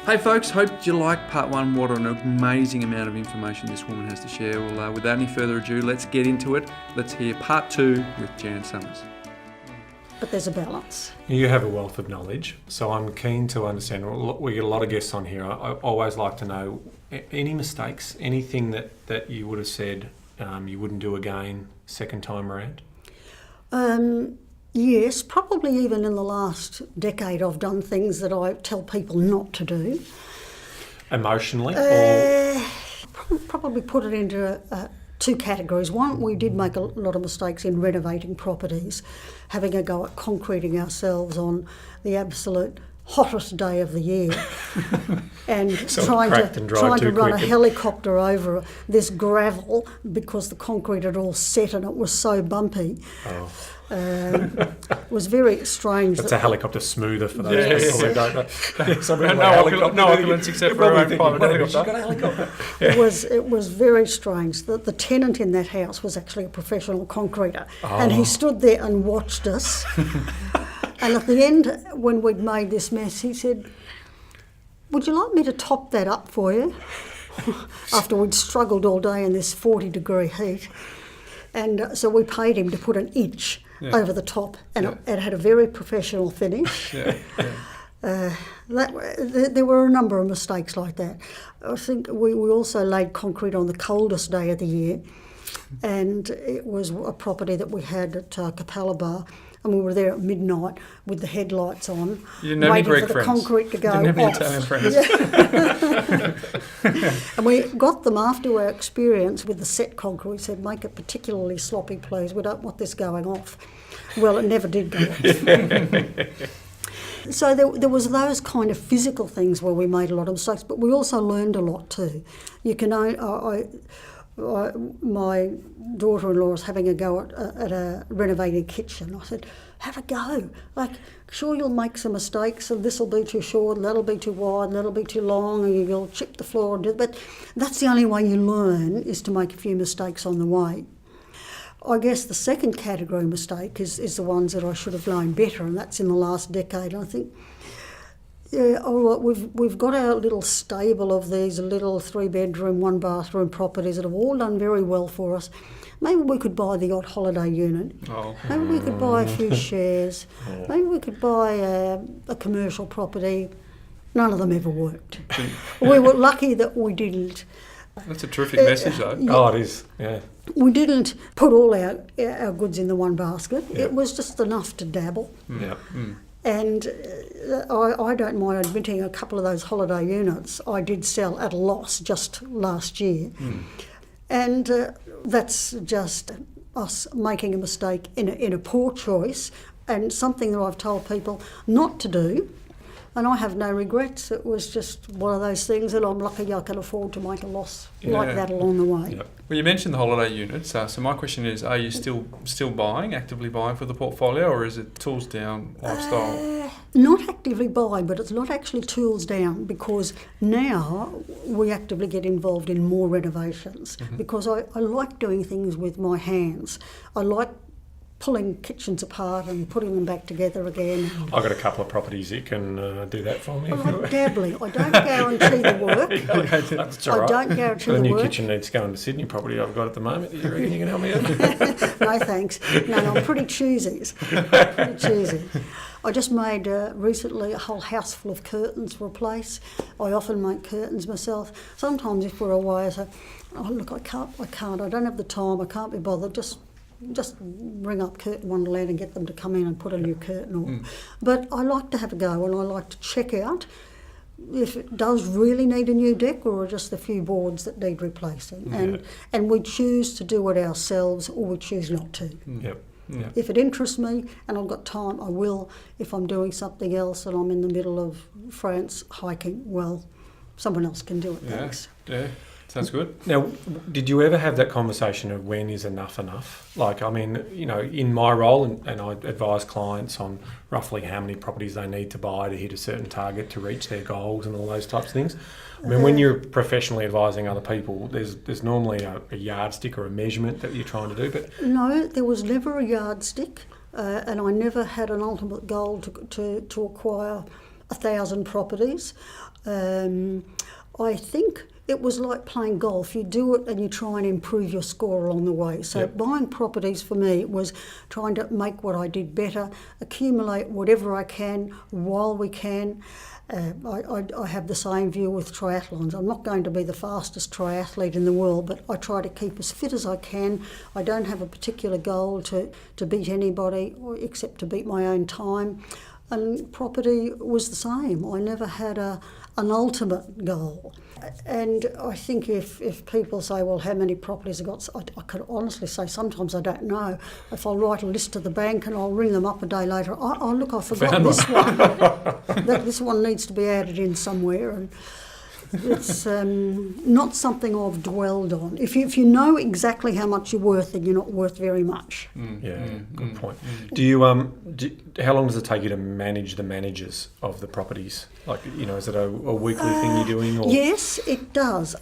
Hey folks, hope you like part one. What an amazing amount of information this woman has to share. Well, without any further ado, let's get into it. Let's hear part two with Jan Summers. But there's a balance. You have a wealth of knowledge, so I'm keen to understand. We get a lot of guests on here. I always like to know any mistakes, anything that you would have said you wouldn't do again second time around? Yes, probably even in the last decade I've done things that I tell people not to do. Emotionally? Or Probably put it into two categories. One, we did make a lot of mistakes in renovating properties, having a go at concreting ourselves on the absolute hottest day of the year and So trying to run a quick. helicopter over this gravel because the concrete had all set and it was so bumpy. Oh. It was very strange. That's a helicopter smoother for those people who don't know. No occupants except for our own private helicopter. It was very strange that the tenant in that house was actually a professional concreter, and he stood there and watched us. And at the end, when we'd made this mess, he said, "Would you like me to top that up for you?" After we'd struggled all day in this 40-degree heat. And so we paid him to put an inch over the top, and it had a very professional finish. There were a number of mistakes like that. I think we also laid concrete on the coldest day of the year, and it was a property that we had at Capalaba, and we were there at midnight with the headlights on, You didn't have any waiting Greek for the friends. concrete to go You didn't have any off. Italian friends. And we got them after our experience with the set concrete. We said, "Make it particularly sloppy, please. We don't want this going off." Well, it never did go off. So there was those kind of physical things where we made a lot of mistakes, but we also learned a lot too. You can my daughter-in-law was having a go at a renovated kitchen. I said, "Have a go. Like, sure, you'll make some mistakes, and this will be too short, that'll be too wide, that'll be too long, and you'll chip the floor and do it. But that's the only way you learn, is to make a few mistakes on the way." I guess the second category mistake is the ones that I should have known better, and that's in the last decade. I think, we've got our little stable of these little 3-bedroom, 1-bathroom properties that have all done very well for us. Maybe we could buy the odd holiday unit. Maybe we could buy a few shares. Maybe we could buy a commercial property. None of them ever worked. We were lucky that we didn't. That's a terrific message though. Oh, it is, yeah. We didn't put all our goods in the one basket. Yeah. It was just enough to dabble. Yeah. And I don't mind admitting a couple of those holiday units I did sell at a loss just last year. And that's just us making a mistake in a poor choice, and something that I've told people not to do. And I have no regrets. It was just one of those things that I'm lucky I can afford to make a loss like that along the way. Yep. Well, you mentioned the holiday units. So my question is, are you still actively buying for the portfolio, or is it tools down lifestyle? Not actively buying, but it's not actually tools down, because now we actively get involved in more renovations because I like doing things with my hands. I like pulling kitchens apart and putting them back together again. I've got a couple of properties that can do that for me. I like dabbling. I don't guarantee the work. That's all right. I don't guarantee The the new work. kitchen needs to go into Sydney property I've got at the moment. You reckon you can help me out? No, thanks. No, I'm pretty choosy. I just made recently a whole house full of curtains for a place. I often make curtains myself. Sometimes if we're away, I say, "Oh, look, I can't. I don't have the time. I can't be bothered. Just ring up Curtain Wonderland and get them to come in and put a new curtain on." But I like to have a go, and I like to check out if it does really need a new deck or just a few boards that need replacing. And we choose to do it ourselves, or we choose not to. Yep. If it interests me and I've got time, I will. If I'm doing something else and I'm in the middle of France hiking, well, someone else can do it, thanks. Yeah. Sounds good. Now, did you ever have that conversation of when is enough? Like, I mean, you know, in my role, and I advise clients on roughly how many properties they need to buy to hit a certain target to reach their goals and all those types of things. I mean, when you're professionally advising other people, there's normally a yardstick or a measurement that you're trying to do. But no, there was never a yardstick, and I never had an ultimate goal to acquire 1,000 properties. I think it was like playing golf. You do it and you try and improve your score along the way. So buying properties for me was trying to make what I did better, accumulate whatever I can while we can. I have the same view with triathlons. I'm not going to be the fastest triathlete in the world, but I try to keep as fit as I can. I don't have a particular goal to beat anybody except to beat my own time. And property was the same. I never had an ultimate goal. And I think if people say, well, how many properties I've got, I could honestly say sometimes I don't know. If I'll write a list to the bank and I'll ring them up a day later, oh look, I forgot this one. This one needs to be added in somewhere. And it's not something I've dwelled on. If you know exactly how much you're worth, then you're not worth very much. Good point. Do you how long does it take you to manage the managers of the properties? Like, is it a weekly thing you're doing? Or? Yes, it does,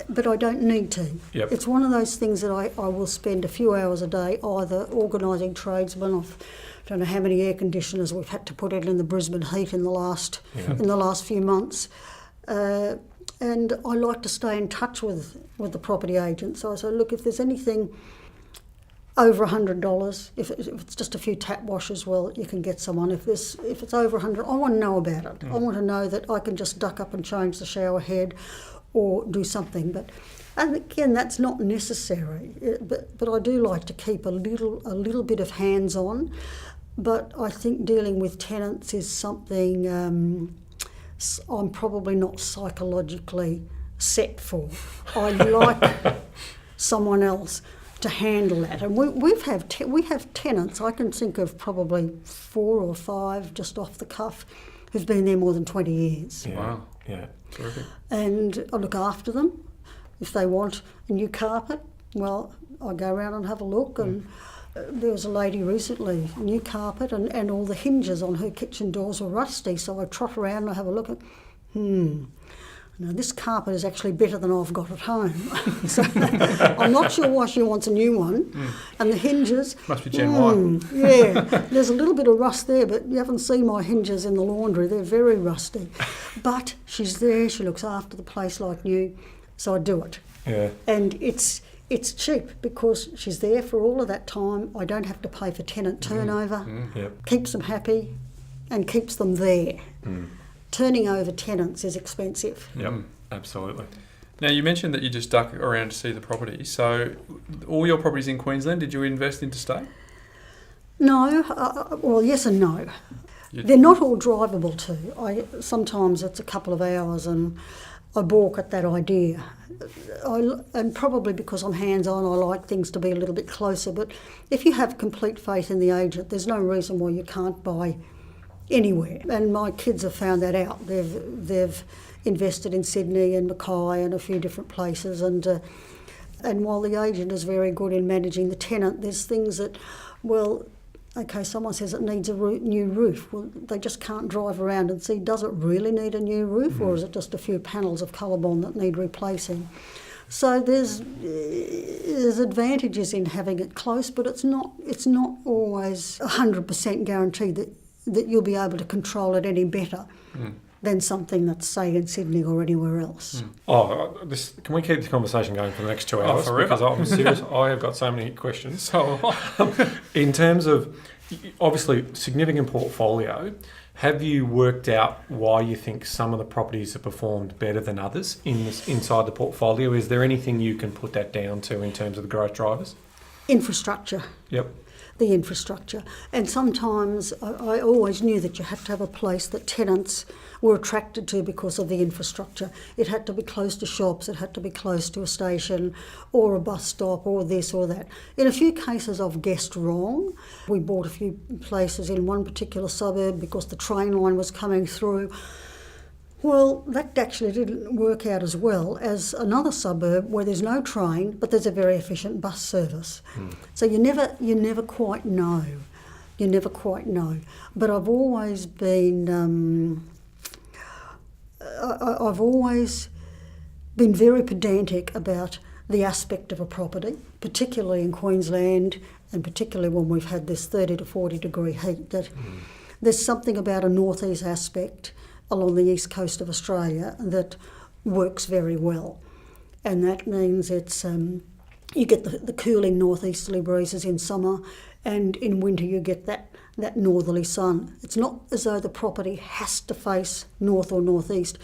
but I don't need to. Yep. It's one of those things that I will spend a few hours a day either organising tradesmen. I don't know how many air conditioners we've had to put in the Brisbane heat in the last few months. And I like to stay in touch with the property agent. So I say, look, if there's anything over $100, if it's just a few tap washers, well, you can get someone. If it's over $100, I want to know about it. I want to know that I can just duck up and change the shower head or do something. And again, that's not necessary. But I do like to keep a little bit of hands-on. But I think dealing with tenants is something I'm probably not psychologically set for. I like someone else to handle that. And we have tenants. I can think of probably 4 or 5 just off the cuff who've been there more than 20 years. Yeah. Wow. Yeah. Terrific. And I look after them. If they want a new carpet, well, I go around and have a look. And there was a lady recently, new carpet, and all the hinges on her kitchen doors were rusty. So I trot around and I have a look at, now this carpet is actually better than I've got at home. So I'm not sure why she wants a new one. And the hinges... Must be Gen Y. Yeah, there's a little bit of rust there, but you haven't seen my hinges in the laundry. They're very rusty. But she's there, she looks after the place like new, so I do it. Yeah. And it's cheap because she's there for all of that time. I don't have to pay for tenant turnover. Yep. Keeps them happy and keeps them there. Turning over tenants is expensive. Yep, absolutely. Now, you mentioned that you just duck around to see the property. So all your properties in Queensland, did you invest interstate? No. Well, yes and no. They're not all drivable too. Sometimes it's a couple of hours and I balk at that idea. And probably because I'm hands-on, I like things to be a little bit closer. But if you have complete faith in the agent, there's no reason why you can't buy anywhere. And my kids have found that out. They've invested in Sydney and Mackay and a few different places. And while the agent is very good in managing the tenant, there's things that, well, okay, someone says it needs a new roof. Well, they just can't drive around and see, does it really need a new roof or is it just a few panels of Colorbond that need replacing? So there's advantages in having it close, but it's not always 100% guaranteed that you'll be able to control it any better than something that's, say, in Sydney or anywhere else. Can we keep the conversation going for the next 2 hours? Forever. Because I'm serious. I have got so many questions. So in terms of, obviously, significant portfolio, have you worked out why you think some of the properties have performed better than others inside the portfolio? Is there anything you can put that down to in terms of the growth drivers? Infrastructure. Yep. The infrastructure. And sometimes I always knew that you had to have a place that tenants were attracted to because of the infrastructure. It had to be close to shops, it had to be close to a station or a bus stop or this or that. In a few cases I've guessed wrong. We bought a few places in one particular suburb because the train line was coming through. Well, that actually didn't work out as well as another suburb where there's no train, but there's a very efficient bus service. So you never quite know. You never quite know. But I've always been, I've always been very pedantic about the aspect of a property, particularly in Queensland, and particularly when we've had this 30 to 40 degree heat. That there's something about a northeast aspect. along the east coast of Australia that works very well. And that means it's you get the cooling northeasterly breezes in summer, and in winter you get that northerly sun. It's not as though the property has to face north or northeast,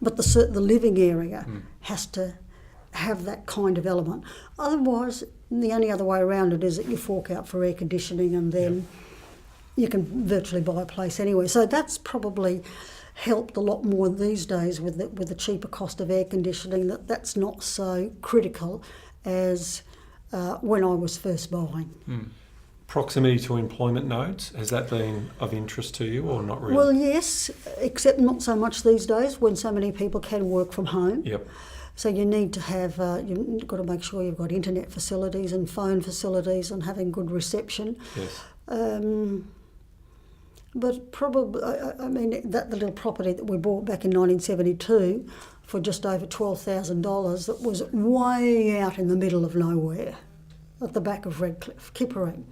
but the living area has to have that kind of element. Otherwise, the only other way around it is that you fork out for air conditioning, and then you can virtually buy a place anywhere. So that's probably helped a lot more these days with the cheaper cost of air conditioning. That's not so critical as when I was first buying. Proximity to employment nodes, has that been of interest to you or not really? Well, yes, except not so much these days when so many people can work from home. Yep. So you need to have, you've got to make sure you've got internet facilities and phone facilities and having good reception. Yes. But probably, I mean, the little property that we bought back in 1972 for just over $12,000, that was way out in the middle of nowhere at the back of Redcliffe, Kippering.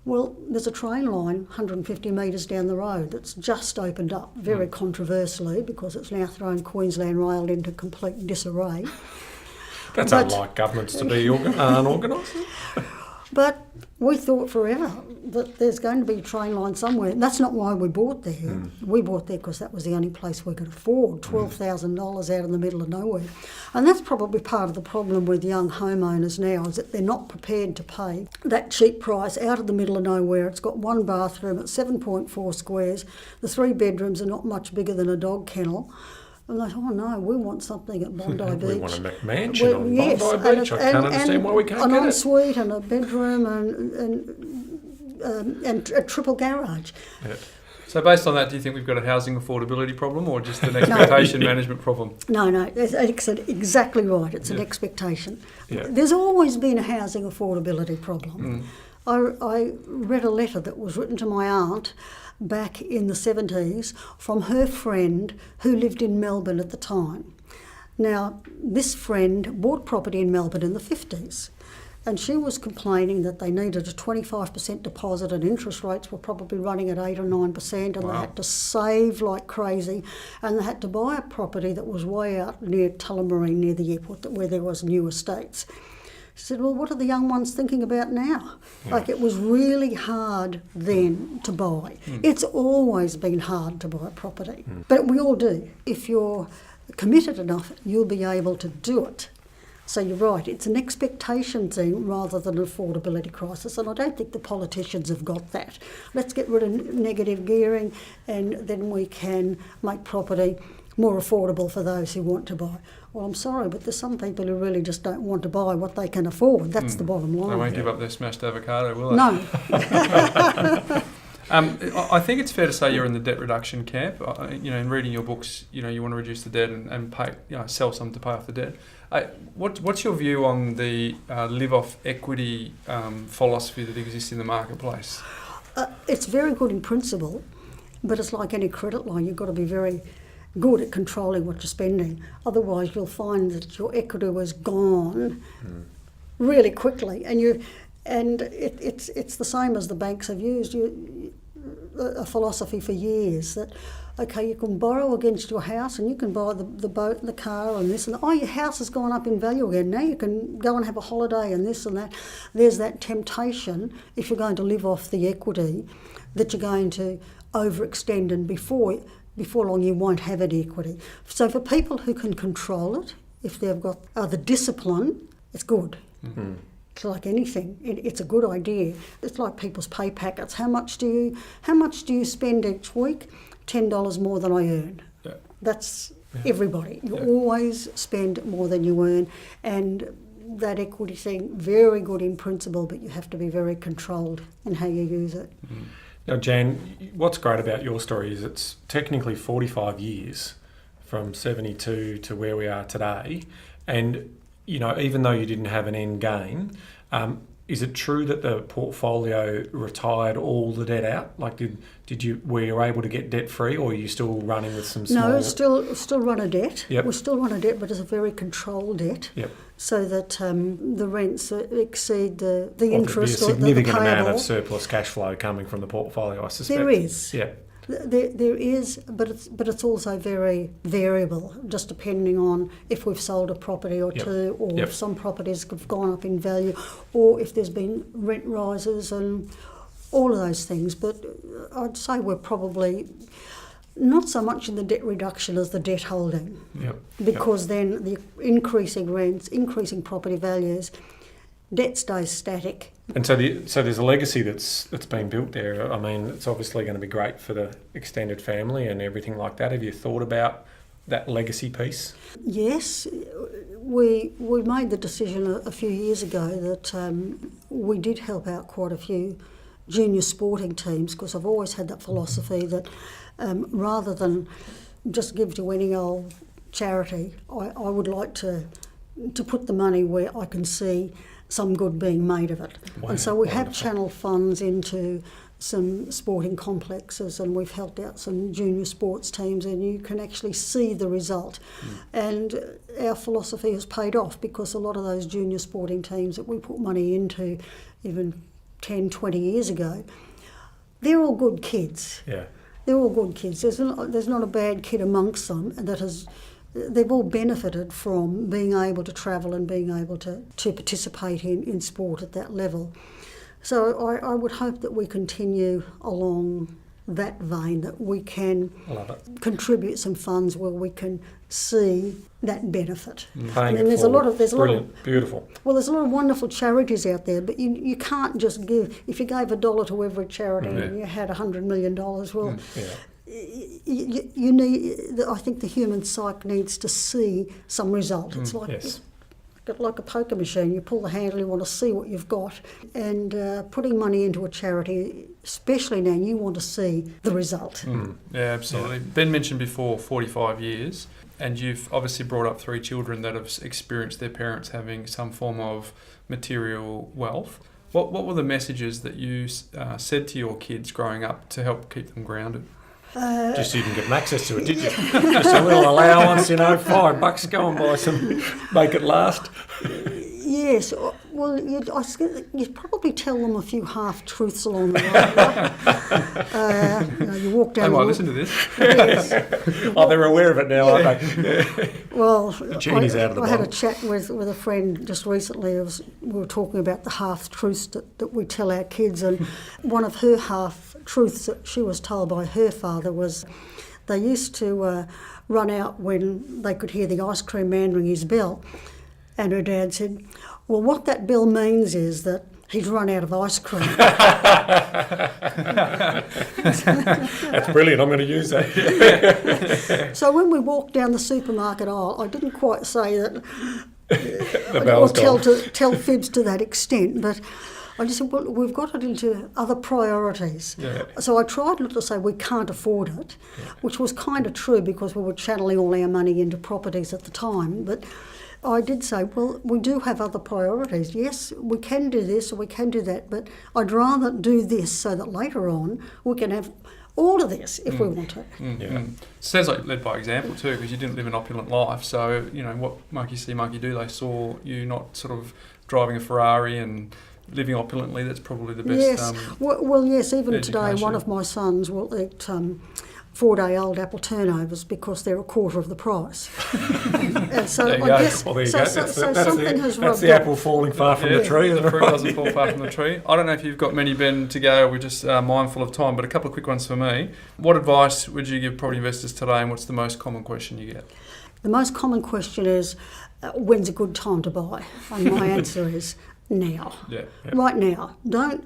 Well, there's a train line 150 metres down the road that's just opened up, very controversially, because it's now thrown Queensland Rail into complete disarray. That's unlike governments to be unorganised. But we thought forever that there's going to be a train line somewhere. That's not why we bought there. We bought there because that was the only place we could afford, $12,000 out in the middle of nowhere. And that's probably part of the problem with young homeowners now, is that they're not prepared to pay that cheap price out of the middle of nowhere. It's got one bathroom at 7.4 squares. The 3 bedrooms are not much bigger than a dog kennel. And they thought, oh no, we want something at Bondi Beach. We want a McMansion on Bondi Beach. I can't understand why we can't get it. An ensuite and a bedroom and a triple garage. Yeah. So based on that, do you think we've got a housing affordability problem or just an expectation management problem? No, it's exactly right. It's an expectation. Yeah. There's always been a housing affordability problem. I read a letter that was written to my aunt back in the 70s from her friend who lived in Melbourne at the time. Now, this friend bought property in Melbourne in the 50s, and she was complaining that they needed a 25% deposit and interest rates were probably running at 8 or 9%, and they had to save like crazy, and they had to buy a property that was way out near Tullamarine, near the airport, where there was new estates. She said, well, what are the young ones thinking about now? Yeah. Like, it was really hard then to buy. It's always been hard to buy property. But we all do. If you're committed enough, you'll be able to do it. So you're right, it's an expectation thing rather than an affordability crisis, and I don't think the politicians have got that. Let's get rid of negative gearing, and then we can make property more affordable for those who want to buy. Well, I'm sorry, but there's some people who really just don't want to buy what they can afford. That's the bottom line. They won't give up their smashed avocado, will they? No. I think it's fair to say you're in the debt reduction camp. In reading your books, you want to reduce the debt and pay, sell some to pay off the debt. What's your view on the live-off equity philosophy that exists in the marketplace? It's very good in principle, but it's like any credit line. You've got to be very good at controlling what you're spending. Otherwise, you'll find that your equity was gone really quickly, and it's the same as the banks have used a philosophy for years that, okay, you can borrow against your house and you can buy the boat and the car and this and that. Oh, your house has gone up in value again. Now you can go and have a holiday and this and that. There's that temptation, if you're going to live off the equity, that you're going to overextend, and before long you won't have any equity. So for people who can control it, if they've got the discipline, it's good. Mm-hmm. It's like anything. It's a good idea. It's like people's pay packets. How much do you spend each week? $10 more than I earn. Yeah. That's everybody. You always spend more than you earn, and that equity thing, very good in principle, but you have to be very controlled in how you use it. Mm-hmm. Now, Jan, what's great about your story is it's technically 45 years from 72 to where we are today, and even though you didn't have an end game, is it true that the portfolio retired all the debt out? Like, were you able to get debt free, or are you still running with some small? No, still run a debt. Yep. We still run a debt, but it's a very controlled debt. Yep. So that the rents exceed the interest or the payable. There'd be a significant amount of surplus cash flow coming from the portfolio, I suspect. There is. Yeah. There is, but it's also very variable, just depending on if we've sold a property or two, or if some properties have gone up in value, or if there's been rent rises and all of those things. But I'd say we're probably not so much in the debt reduction as the debt holding, because then the increasing rents, increasing property values, debt stays static. And so there's a legacy that's been built there. I mean, it's obviously going to be great for the extended family and everything like that. Have you thought about that legacy piece? Yes, we made the decision a few years ago that we did help out quite a few junior sporting teams, because I've always had that philosophy that rather than just give to any old charity, I would like to put the money where I can see some good being made of it. Wow, and so we have wonderful. channeled funds into some sporting complexes, and we've helped out some junior sports teams, and you can actually see the result. And our philosophy has paid off, because a lot of those junior sporting teams that we put money into even 10, 20 years ago, they're all good kids. Yeah. They're all good kids. There's not a bad kid amongst them that has. They've all benefited from being able to travel and being able to participate in sport at that level. So I would hope that we continue along that vein, that we can contribute some funds where we can see that benefit. Paying and there's it a lot forward. of Brilliant, beautiful. Well, there's a lot of wonderful charities out there, but you can't just give. If you gave $1 to every charity and you had $100 million, well. You need. I think the human psyche needs to see some result. It's like a poker machine. You pull the handle, you want to see what you've got, and putting money into a charity, especially now, you want to see the result. Yeah, absolutely. Ben mentioned before 45 years, and you've obviously brought up 3 children that have experienced their parents having some form of material wealth. What were the messages that you said to your kids growing up to help keep them grounded? Just so you didn't give them access to it, did you? Just a little allowance, $5, go and buy some, make it last. Yes, well, you'd probably tell them a few half-truths along the way. Right? You walk down. They might listen to this. Yes. They're aware of it now, aren't they? Well, the genie's out of the I had a bottle. chat with a friend just recently. We were talking about the half-truths that we tell our kids, and one of her half-truths that she was told by her father was they used to run out when they could hear the ice cream man ring his bell. And her dad said, well, what that bell means is that he's run out of ice cream. That's brilliant, I'm going to use that. So when we walked down the supermarket aisle, I didn't quite say that, The bell's gone. tell fibs to that extent, but I just said, well, we've got it into other priorities. Yeah. So I tried not to say we can't afford it, which was kind of true because we were channeling all our money into properties at the time, but I did say, well, we do have other priorities. Yes, we can do this or we can do that, but I'd rather do this so that later on we can have all of this if we want to. Sounds like led by example too, because you didn't live an opulent life. So, what monkey see, monkey do. They saw you not sort of driving a Ferrari and living opulently. That's probably the best. Yes, well, yes, even education. today one of my sons will eat 4-day-old apple turnovers because they're a quarter of the price. And so There you I go. guess Well, there you so, go. so, That's so the- something has That's rubbed the off. apple falling far from the tree. The fruit doesn't fall far from the tree. I don't know if you've got many, Ben, to go. We're just mindful of time, but a couple of quick ones for me. What advice would you give property investors today, and what's the most common question you get? The most common question is, when's a good time to buy? And my answer is now. Yeah. Right now. Don't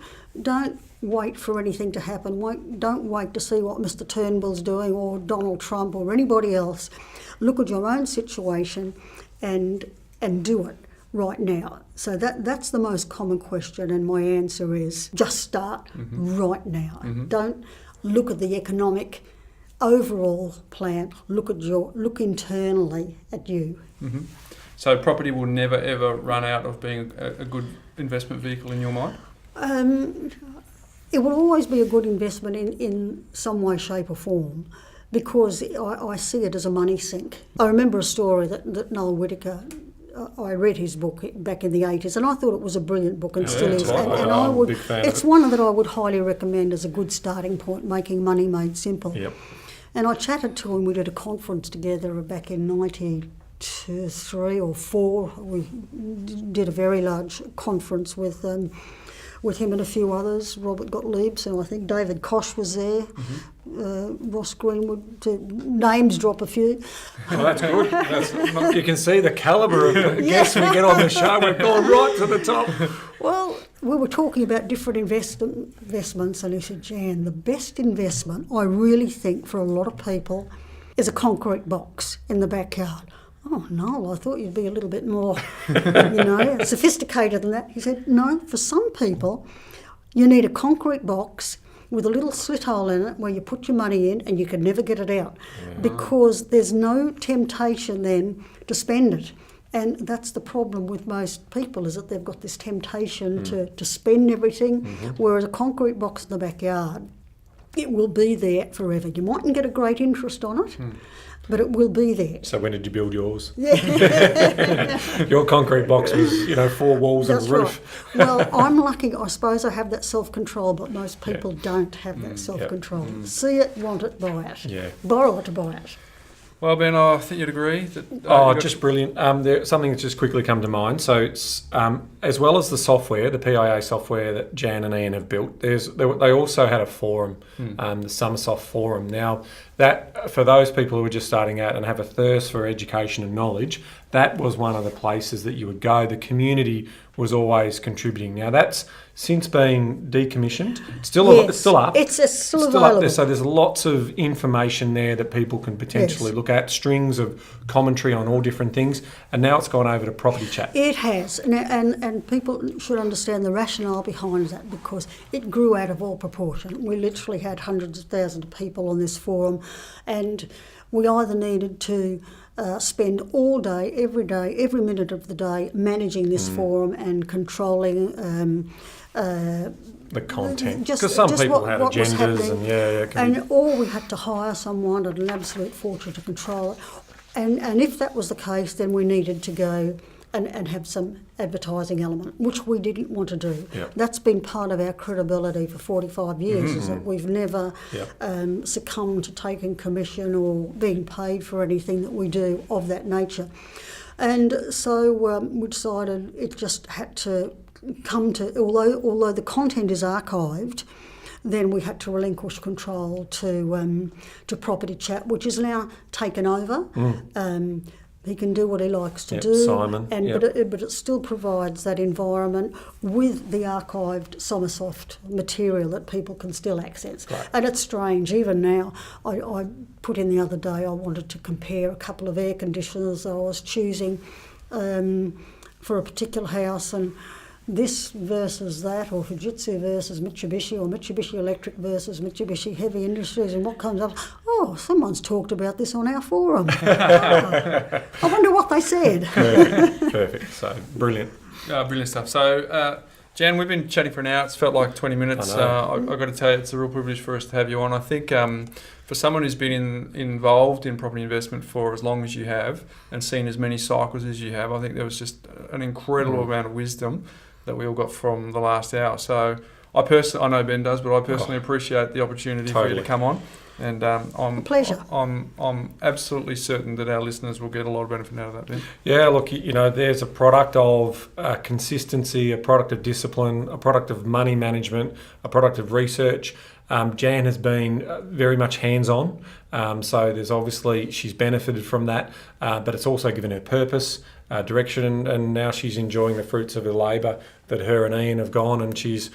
wait for anything to happen. Don't wait to see what Mr. Turnbull's doing or Donald Trump or anybody else. Look at your own situation and do it right now. So that's the most common question, and my answer is just start right now. Don't look at the economic overall plan. Look internally at you. So property will never ever run out of being a good investment vehicle in your mind? It will always be a good investment in some way, shape or form, because I see it as a money sink. I remember a story that Noel Whittaker I read his book back in the 80s, and I thought it was a brilliant book, and Yeah, still it's is. right. And I'm I a would, big fan of it's it. one that I would highly recommend as a good starting point, Making Money Made Simple. Yep. And I chatted to him. We did a conference together back in 93 or 4. We did a very large conference with him and a few others. Robert Gottlieb's, and I think David Koch was there. Ross Greenwood, to names drop a few. Well, that's good. You can see the calibre of guests we get on the show. We've gone right to the top. Well, we were talking about different investments, and he said, Jan, the best investment, I really think, for a lot of people is a concrete box in the backyard. Oh, no, I thought you'd be a little bit more, sophisticated than that. He said, no, for some people, you need a concrete box with a little slit hole in it where you put your money in and you can never get it out, because there's no temptation then to spend it. And that's the problem with most people, is that they've got this temptation to spend everything, whereas a concrete box in the backyard, it will be there forever. You mightn't get a great interest on it, but it will be there. So when did you build yours? Yeah. Your concrete box was, 4 walls That's and a roof. right. Well, I'm lucky. I suppose I have that self-control, but most people don't have that self-control. See it, want it, buy it. Yeah. Borrow it to buy it. Well, Ben, I think you'd agree that. Just brilliant. There's something that's just quickly come to mind. So, it's, as well as the software, the PIA software that Jan and Ian have built, they also had a forum, the Summersoft forum. Now, that for those people who are just starting out and have a thirst for education and knowledge, that was one of the places that you would go. The community was always contributing. Now, that's since been decommissioned. It's still up. It's still available. up there. So there's lots of information there that people can potentially look at, strings of commentary on all different things. And now it's gone over to Property Chat. It has, and people should understand the rationale behind that, because it grew out of all proportion. We literally had hundreds of thousands of people on this forum, and we either needed to spend all day, every minute of the day managing this forum and controlling The content. just Because some just people what- had what was agendas happening. and Or we had to hire someone at an absolute fortune to control it. And if that was the case, then we needed to go and have some advertising element, which we didn't want to do. Yep. That's been part of our credibility for 45 years, is that we've never Yep. succumbed to taking commission or being paid for anything that we do of that nature. And so we decided it just had to come to, although the content is archived, then we had to relinquish control to Property Chat, which is now taken over. He can do what he likes to do, Simon. but it still provides that environment with the archived Summersoft material that people can still access. Right. And it's strange, even now, I put in the other day, I wanted to compare a couple of air conditioners I was choosing for a particular house, and this versus that, or Fujitsu versus Mitsubishi, or Mitsubishi Electric versus Mitsubishi Heavy Industries, and what comes up, oh, someone's talked about this on our forum. I wonder what they said. Perfect. So, brilliant. Brilliant stuff. So, Jan, we've been chatting for an hour. It's felt like 20 minutes. I know. I've got to tell you, it's a real privilege for us to have you on. I think for someone who's been involved in property investment for as long as you have and seen as many cycles as you have, I think there was just an incredible amount of wisdom that we all got from the last hour. So I know Ben does, but I personally appreciate the opportunity for you to come on. And I'm A pleasure. I'm absolutely certain that our listeners will get a lot of benefit out of that, Ben. Yeah, look, there's a product of consistency, a product of discipline, a product of money management, a product of research. Jan has been very much hands-on, so there's obviously, she's benefited from that, but it's also given her purpose, direction, and now she's enjoying the fruits of her labour that her and Ian have gone, and she's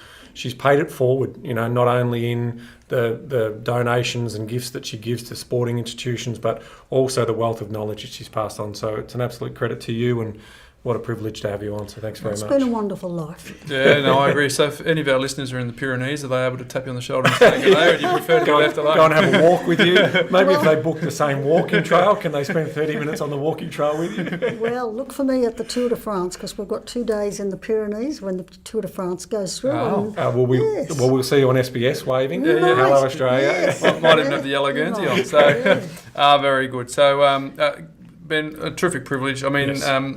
paid it forward, not only in the donations and gifts that she gives to sporting institutions, but also the wealth of knowledge that she's passed on. So it's an absolute credit to you, and what a privilege to have you on. So thanks very much. It's been a wonderful life. Yeah, no, I agree. So if any of our listeners are in the Pyrenees, are they able to tap you on the shoulder and say good day, or do you prefer to be left alone? Go and have a walk with you. Maybe if they book the same walking trail, can they spend 30 minutes on the walking trail with you? Well, look for me at the Tour de France, because we've got 2 days in the Pyrenees when the Tour de France goes through. Oh. Yes. We'll see you on SBS waving. Yeah, yeah. Hello, Australia. Yes. Might even have the yellow Guernsey on. So, very good. So, Ben, a terrific privilege. I mean, Yes.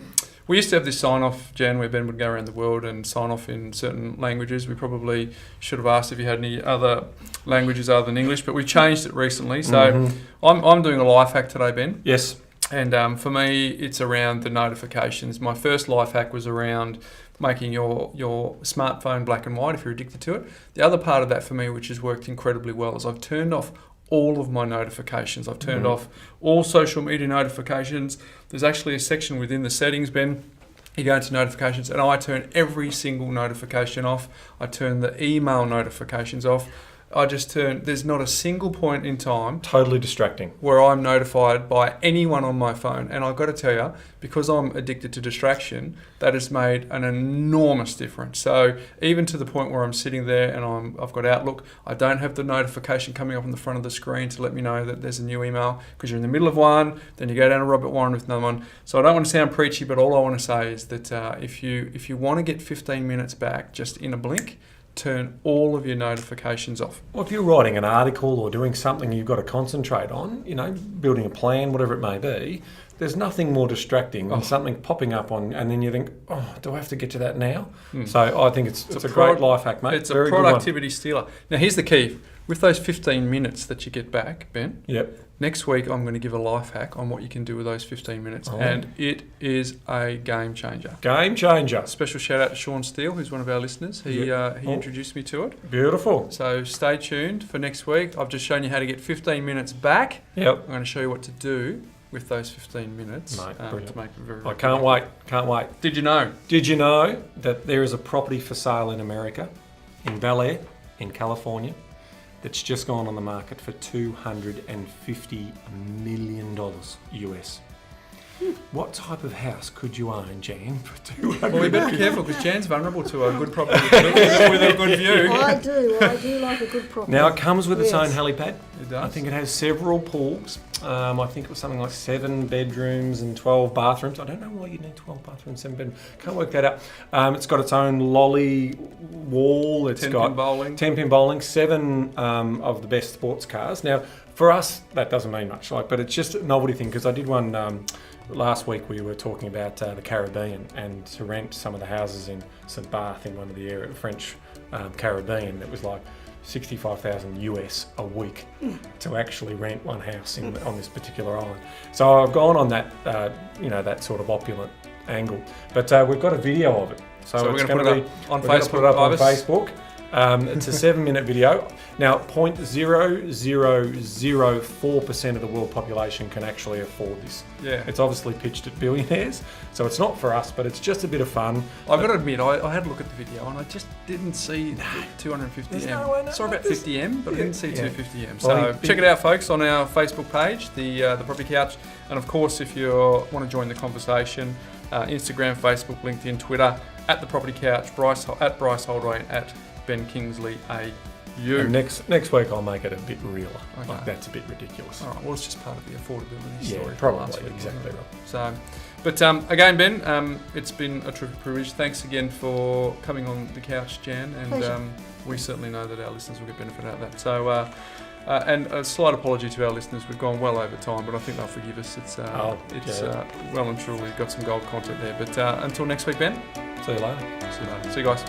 We used to have this sign-off, Jan, where Ben would go around the world and sign off in certain languages. We probably should have asked if you had any other languages other than English, but we've changed it recently. So I'm doing a life hack today, Ben. Yes. And for me, it's around the notifications. My first life hack was around making your smartphone black and white if you're addicted to it. The other part of that for me, which has worked incredibly well, is I've turned off all of my notifications. I've turned off all social media notifications. There's actually a section within the settings, Ben. You go into notifications and I turn every single notification off. I turn the email notifications off. There's not a single point in time Totally distracting. where I'm notified by anyone on my phone. And I've got to tell you, because I'm addicted to distraction, that has made an enormous difference. So even to the point where I'm sitting there and I've got Outlook, I don't have the notification coming up on the front of the screen to let me know that there's a new email, because you're in the middle of one, then you go down to Robert Warren with another one. So I don't want to sound preachy, but all I want to say is that if you want to get 15 minutes back just in a blink, turn all of your notifications off. Well, if you're writing an article or doing something you've got to concentrate on, building a plan, whatever it may be, there's nothing more distracting than something popping up on, and then you think, do I have to get to that now? So I think it's a great life hack, mate. It's a productivity stealer. Now, here's the key. With those 15 minutes that you get back, Ben, next week I'm going to give a life hack on what you can do with those 15 minutes, and it is a game changer. Game changer. Special shout out to Sean Steele, who's one of our listeners. He introduced me to it. Beautiful. So stay tuned for next week. I've just shown you how to get 15 minutes back. Yep. I'm going to show you what to do with those 15 minutes Mate, to make it very, very I can't wait. Can't wait. Did you know? Did you know that there is a property for sale in America, in Bel Air, in California, that's just gone on the market for $250 million US? What type of house could you own, Jan, for $250 Well, we better be careful, because Jan's vulnerable to a good property with a good view. I do like a good property. Now, it comes with its own helipad. It does. I think it has several pools. I think it was something like 7 bedrooms and 12 bathrooms. I don't know why you need 12 bathrooms, 7 bedrooms. Can't work that out. It's got its own lolly wall. It's 10-pin bowling. 10-pin bowling, 7 of the best sports cars. Now, for us, that doesn't mean much, but it's just a novelty thing, because I did one last week. We were talking about the Caribbean, and to rent some of the houses in St. Barth in one of the French Caribbean, it was like 65,000 US a week to actually rent one house on this particular island. So I've gone on that, that sort of opulent angle. But we've got a video of it. So we're it's going to put it up on Facebook. Put it up on Facebook. It's a 7-minute video. Now, 0.0004% of the world population can actually afford this. Yeah. It's obviously pitched at billionaires, so it's not for us, but it's just a bit of fun. I've got to admit, I had a look at the video and I just didn't see 250M. Sorry about 50M, but I didn't see 250M. So check it out, folks, on our Facebook page, the Property Couch. And of course, if you want to join the conversation, Instagram, Facebook, LinkedIn, Twitter, at the Property Couch, at Bryce Holdaway, at Ben Kingsley AU. And next week I'll make it a bit realer. Okay. Like, that's a bit ridiculous. All right, well, it's just part of the affordability story. Yeah, probably, exactly right. So, but again, Ben, it's been a terrific privilege. Thanks again for coming on the couch, Jan, and we certainly know that our listeners will get benefit out of that. So, and a slight apology to our listeners. We've gone well over time, but I think they'll forgive us. It's well and truly got some gold content there. But until next week, Ben. See you later. See you guys.